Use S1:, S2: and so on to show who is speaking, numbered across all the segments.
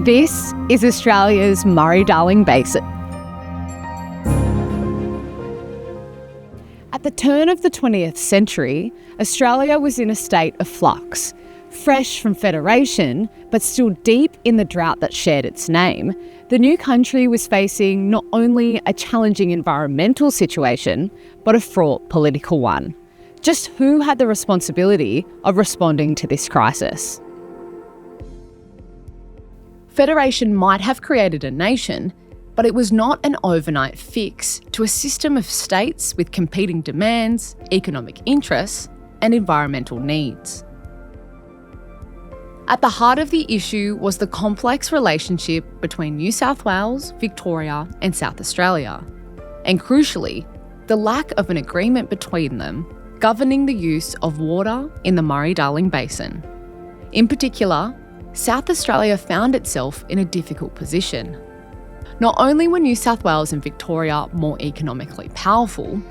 S1: This is Australia's Murray-Darling Basin. At the turn of the 20th century, Australia was in a state of flux. Fresh from federation, but still deep in the drought that shared its name, the new country was facing not only a challenging environmental situation, but a fraught political one. Just who had the responsibility of responding to this crisis? Federation might have created a nation, but it was not an overnight fix to a system of states with competing demands, economic interests, and environmental needs. At the heart of the issue was the complex relationship between New South Wales, Victoria, and South Australia, and crucially, the lack of an agreement between them governing the use of water in the Murray-Darling Basin. In particular, South Australia found itself in a difficult position. Not only were New South Wales and Victoria more economically powerful,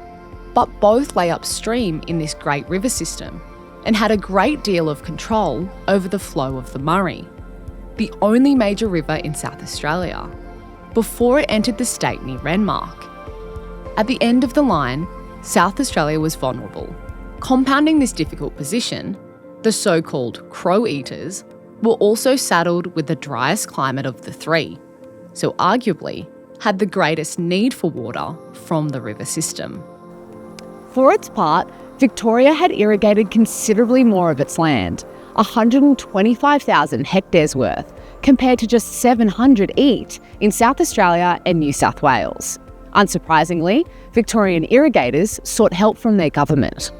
S1: but both lay upstream in this great river system and had a great deal of control over the flow of the Murray, the only major river in South Australia, before it entered the state near Renmark. At the end of the line, South Australia was vulnerable. Compounding this difficult position, the so-called crow eaters were also saddled with the driest climate of the three, so arguably had the greatest need for water from the river system. For its part, Victoria had irrigated considerably more of its land, 125,000 hectares worth, compared to just 700 each in South Australia and New South Wales. Unsurprisingly, Victorian irrigators sought help from their government.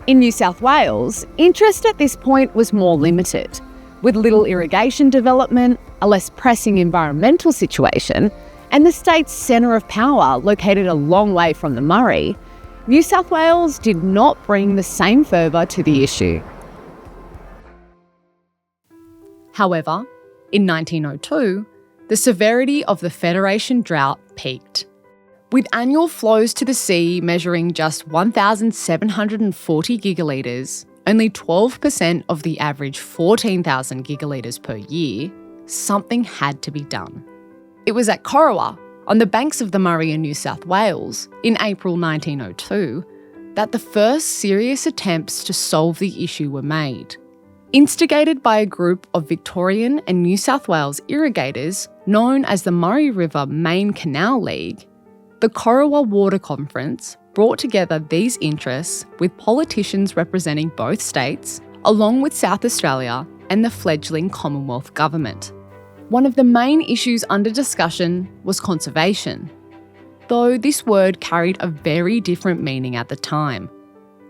S1: In New South Wales, interest at this point was more limited. With little irrigation development, a less pressing environmental situation, and the state's centre of power located a long way from the Murray, New South Wales did not bring the same fervour to the issue. However, in 1902, the severity of the Federation drought peaked. With annual flows to the sea measuring just 1,740 gigalitres, only 12% of the average 14,000 gigalitres per year, something had to be done. It was at Corowa, on the banks of the Murray in New South Wales, in April 1902, that the first serious attempts to solve the issue were made. Instigated by a group of Victorian and New South Wales irrigators known as the Murray River Main Canal League, the Corowa Water Conference brought together these interests with politicians representing both states, along with South Australia and the fledgling Commonwealth Government. One of the main issues under discussion was conservation, though this word carried a very different meaning at the time.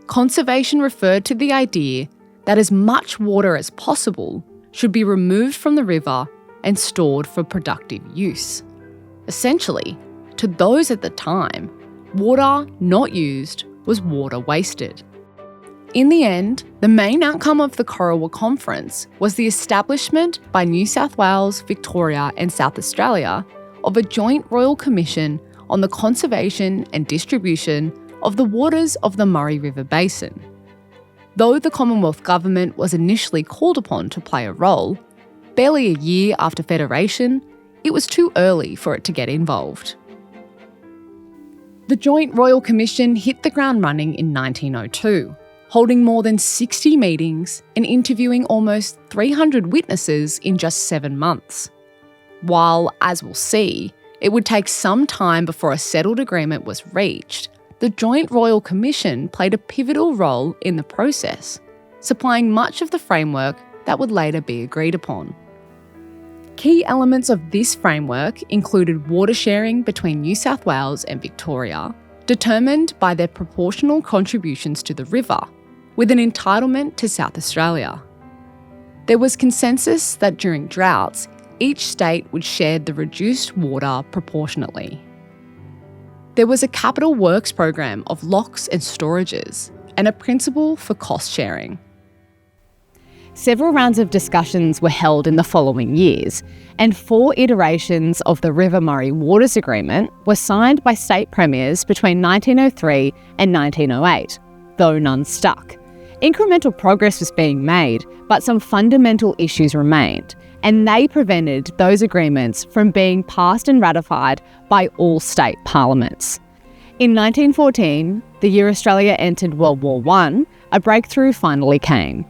S1: Conservation referred to the idea that as much water as possible should be removed from the river and stored for productive use. Essentially, to those at the time, water not used was water wasted. In the end, the main outcome of the Corowa Conference was the establishment by New South Wales, Victoria and South Australia of a joint royal commission on the conservation and distribution of the waters of the Murray River Basin. Though the Commonwealth Government was initially called upon to play a role, barely a year after Federation, it was too early for it to get involved. The Joint Royal Commission hit the ground running in 1902, holding more than 60 meetings and interviewing almost 300 witnesses in just 7 months. While, as we'll see, it would take some time before a settled agreement was reached, the Joint Royal Commission played a pivotal role in the process, supplying much of the framework that would later be agreed upon. Key elements of this framework included water sharing between New South Wales and Victoria, determined by their proportional contributions to the river, with an entitlement to South Australia. There was consensus that during droughts, each state would share the reduced water proportionately. There was a capital works program of locks and storages, and a principle for cost sharing. Several rounds of discussions were held in the following years, and 4 iterations of the River Murray Waters Agreement were signed by state premiers between 1903 and 1908, though none stuck. Incremental progress was being made, but some fundamental issues remained, and they prevented those agreements from being passed and ratified by all state parliaments. In 1914, the year Australia entered World War I, a breakthrough finally came.